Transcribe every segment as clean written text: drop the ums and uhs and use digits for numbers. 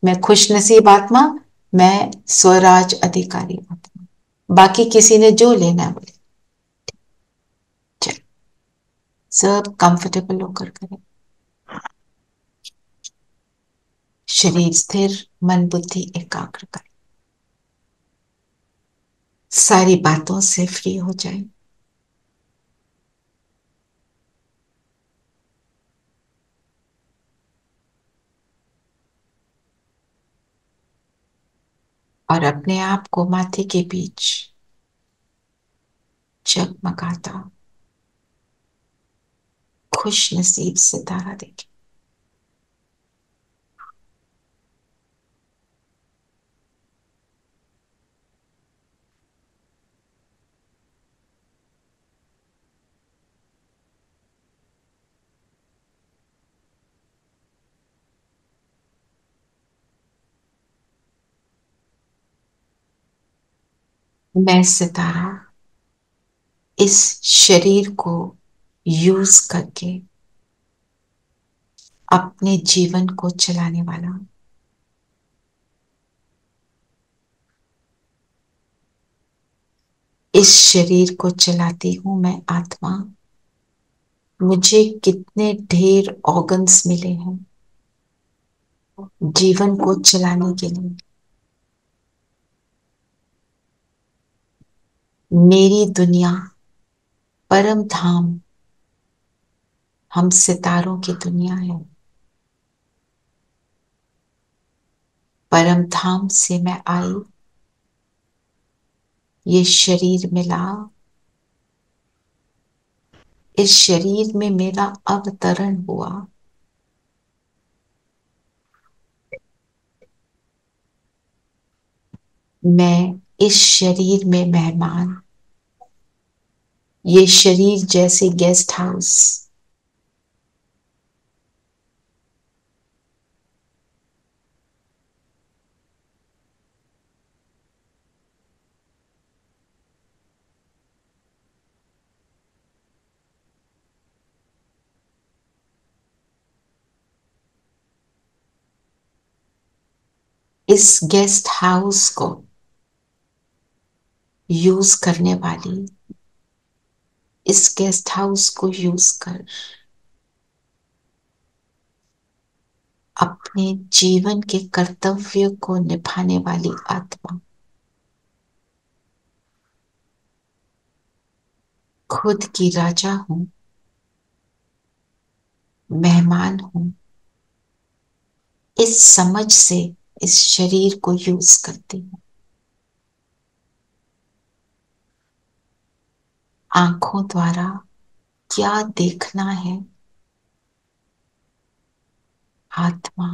मैं खुशनसीब आत्मा, मैं स्वराज अधिकारी आत्मा। बाकी किसी ने जो लेना है बोले। चल, सब कंफर्टेबल होकर करें। शरीर स्थिर, मन बुद्धि एकाग्र करें। सारी बातों से फ्री हो जाए। और अपने आप को माथे के बीच जगमगाता खुश नसीब सितारा देखें। मैं सितारा इस शरीर को यूज करके अपने जीवन को चलाने वाला हूं। इस शरीर को चलाती हूं मैं आत्मा। मुझे कितने ढेर ऑर्गन्स मिले हैं जीवन को चलाने के लिए। मेरी दुनिया परम धाम, हम सितारों की दुनिया है। परम धाम से मैं आई, ये शरीर मिला, इस शरीर में मेरा अवतरण हुआ। मैं इस शरीर में मेहमान, ये शरीर जैसे गेस्ट हाउस। इस गेस्ट हाउस को यूज करने वाली, इस गेस्ट हाउस को यूज कर अपने जीवन के कर्तव्य को निभाने वाली आत्मा। खुद की राजा हूं, मेहमान हूं। इस समझ से इस शरीर को यूज करती हूं। आंखों द्वारा क्या देखना है, आत्मा।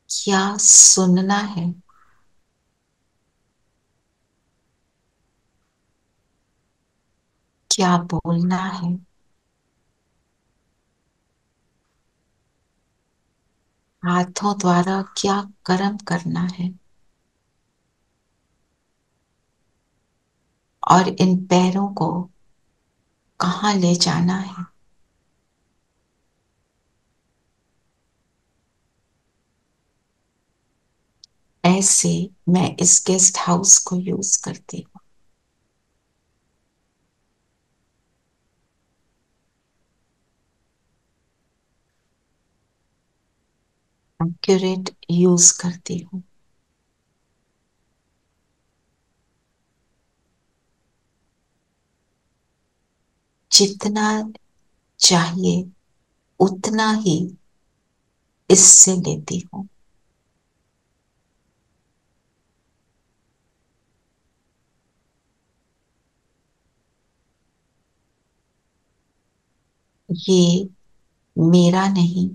क्या सुनना है, क्या बोलना है, हाथों द्वारा क्या कर्म करना है, और इन पैरों को कहाँ ले जाना है। ऐसे मैं इस गेस्ट हाउस को यूज करती हूँ। एक्यूरेट यूज करती हूँ। जितना चाहिए उतना ही इससे लेती हूँ। ये मेरा नहीं,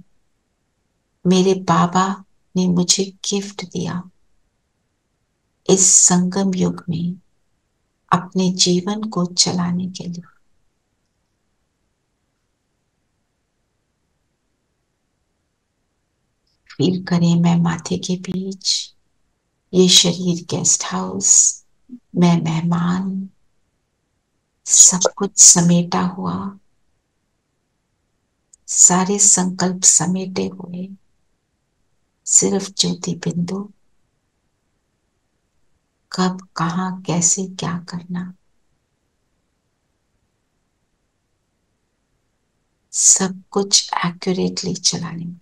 मेरे बाबा ने मुझे गिफ्ट दिया इस संगम युग में अपने जीवन को चलाने के लिए। फील करें, मैं माथे के बीच, ये शरीर गेस्ट हाउस, मैं मेहमान, सब कुछ समेटा हुआ, सारे संकल्प समेटे हुए सिर्फ ज्योति बिंदु, कब कहाँ कैसे क्या करना, सब कुछ एक्यूरेटली चलाने में।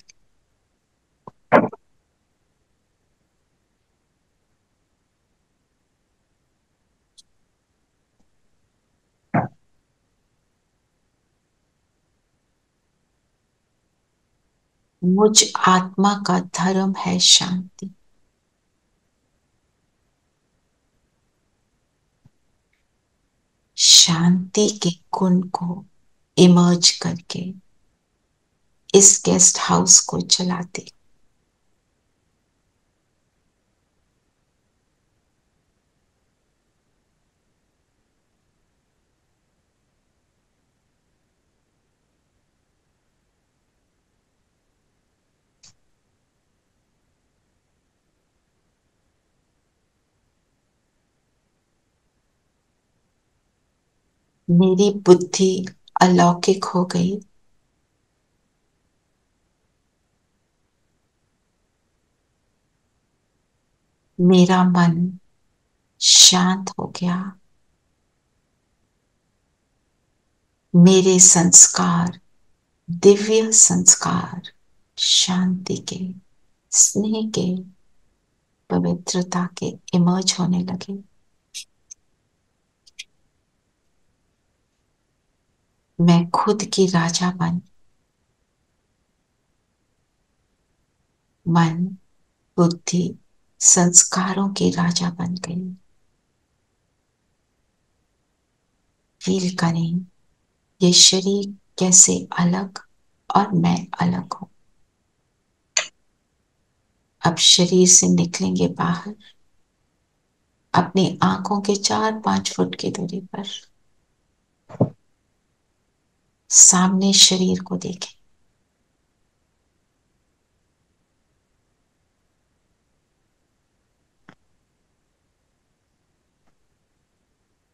मुझ आत्मा का धर्म है शांति। शांति के गुण को इमर्ज करके इस गेस्ट हाउस को चलाते। मेरी बुद्धि अलौकिक हो गई। मेरा मन शांत हो गया। मेरे संस्कार दिव्य संस्कार, शांति के, स्नेह के, पवित्रता के इमर्ज होने लगे। मैं खुद की राजा बन, मन बुद्धि संस्कारों की राजा बन गई। फील करें ये शरीर कैसे अलग और मैं अलग हूं। अब शरीर से निकलेंगे बाहर, अपनी आंखों के 4-5 फुट की दूरी पर सामने शरीर को देखें।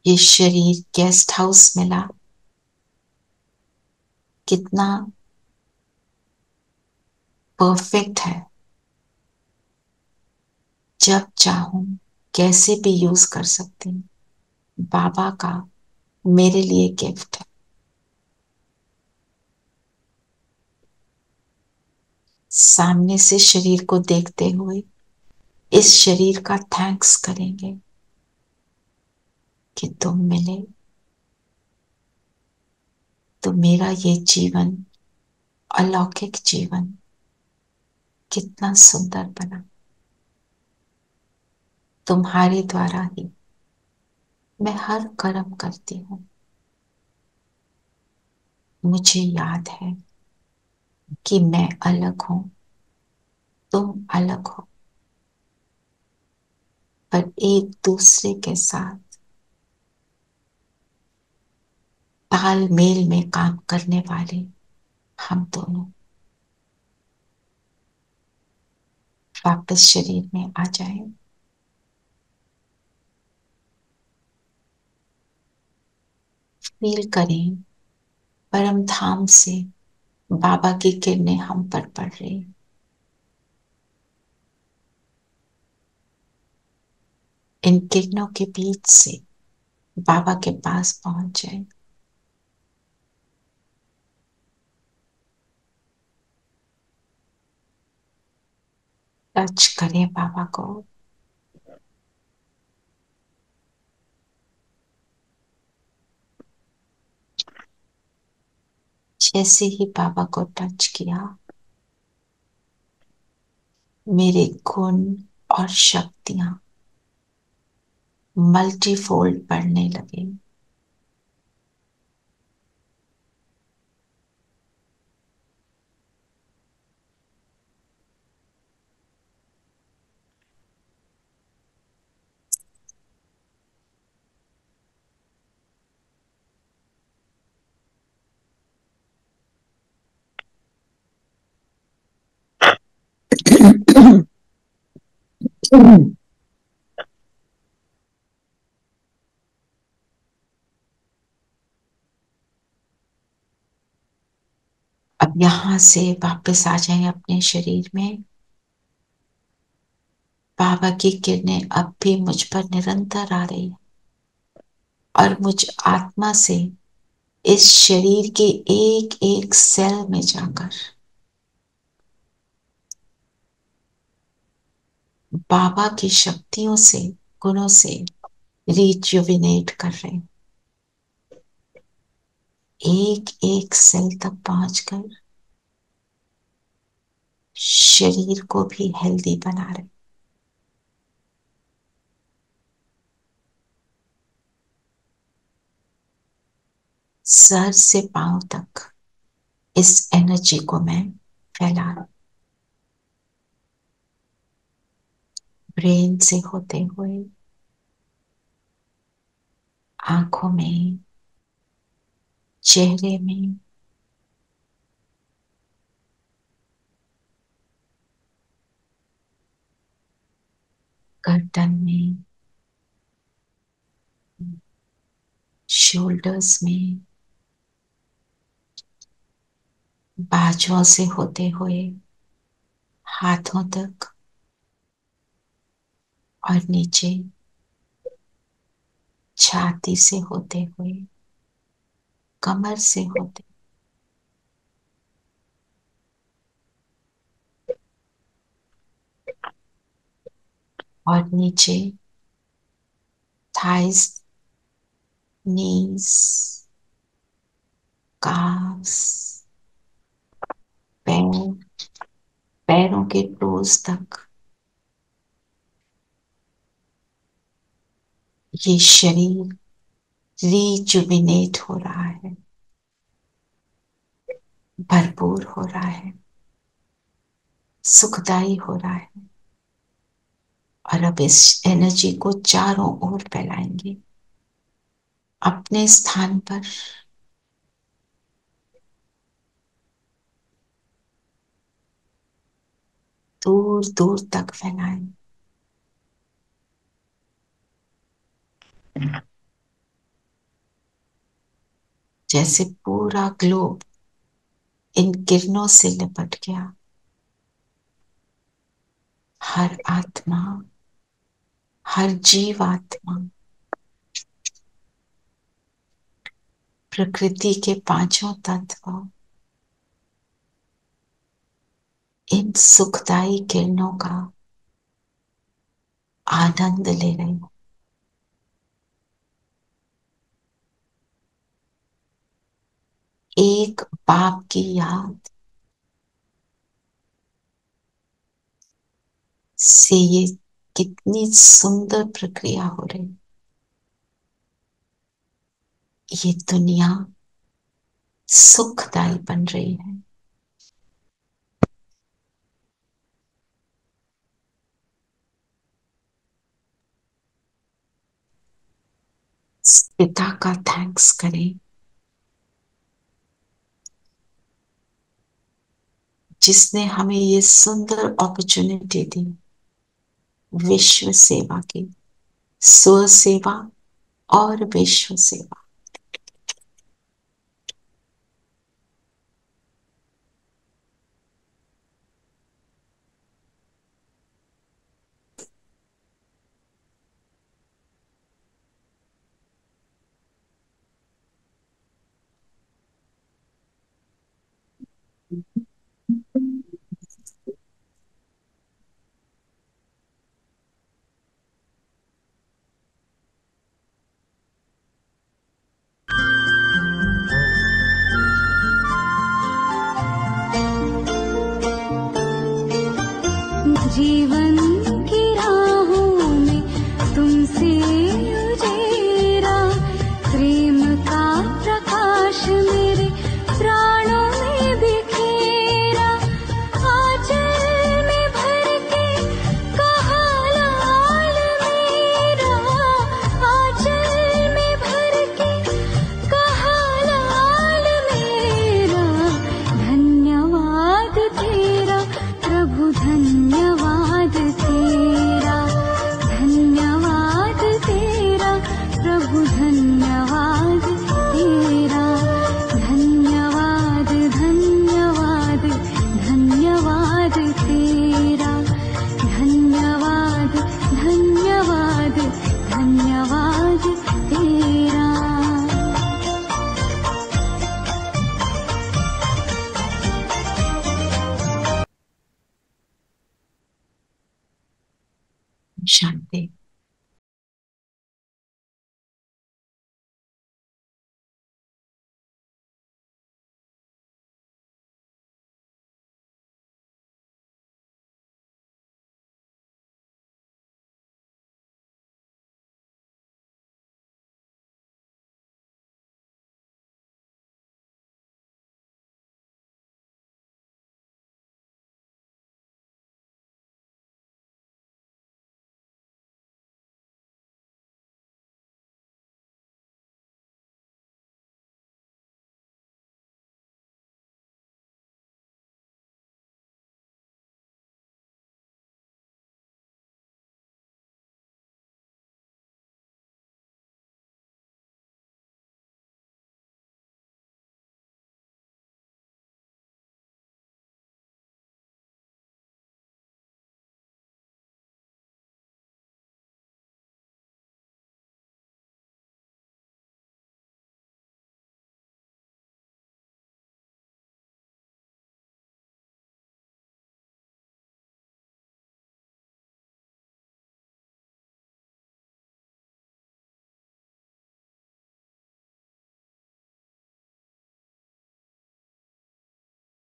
ये शरीर गेस्ट हाउस मिला, कितना परफेक्ट है। जब चाहूं कैसे भी यूज कर सकती हूँ। बाबा का मेरे लिए गिफ्ट है। सामने से शरीर को देखते हुए इस शरीर का थैंक्स करेंगे कि तुम मिले तो मेरा ये जीवन, अलौकिक जीवन कितना सुंदर बना। तुम्हारे द्वारा ही मैं हर कर्म करती हूँ। मुझे याद है कि मैं अलग हूं, तुम अलग हो, पर एक दूसरे के साथ तालमेल में काम करने वाले हम दोनों। वापस शरीर में आ जाए। फील करें परम धाम से बाबा की किरणें हम पर पड़ रही। इन किरणों के बीच से बाबा के पास पहुंच जाए। टच करें बाबा को। जैसे ही बाबा को टच किया, मेरे गुण और शक्तियां मल्टीफोल्ड बढ़ने लगे। अब यहां से वापस आ जाएं अपने शरीर में। बाबा की किरणें अब भी मुझ पर निरंतर आ रही है और मुझ आत्मा से इस शरीर के एक एक सेल में जाकर बाबा की शक्तियों से, गुणों से रिजुविनेट कर रहे हैं। एक एक सेल तक पहुंचकर शरीर को भी हेल्दी बना रहे। सर से पांव तक इस एनर्जी को मैं फैला रहा हूं। ब्रेन से होते हुए आंखों में, चेहरे में, गर्दन में, शोल्डर्स में, बाजुओं से होते हुए हाथों तक और नीचे छाती से होते हुए कमर से होते और नीचे थाइस, नीज, काफ्स, पैर, पैरों के टोज तक ये शरीर रिजुविनेट हो रहा है, भरपूर हो रहा है, सुखदाई हो रहा है। और अब इस एनर्जी को चारों ओर फैलाएंगे अपने स्थान पर। दूर दूर तक फैलाएं। जैसे पूरा ग्लोब इन किरणों से लिपट गया। हर आत्मा, हर जीवात्मा प्रकृति के पांचों तत्व इन सुखदाई किरणों का आनंद ले रहे हैं। एक बाप की याद से ये कितनी सुंदर प्रक्रिया हो रही। ये दुनिया सुखदाई बन रही है। पिता का थैंक्स करें जिसने हमें ये सुंदर अपॉर्चुनिटी दी विश्व सेवा की, स्व सेवा और विश्व सेवा। जीवन की राहों में तुमसे उजेरा प्रेम का प्रकाश मेरे प्राणों में बिखेरा। आंचल में भर के कहा लाल मेरा, आंचल में भर के कहा लाल मेरा। धन्यवाद तेरा प्रभु, धन्यवाद शांति।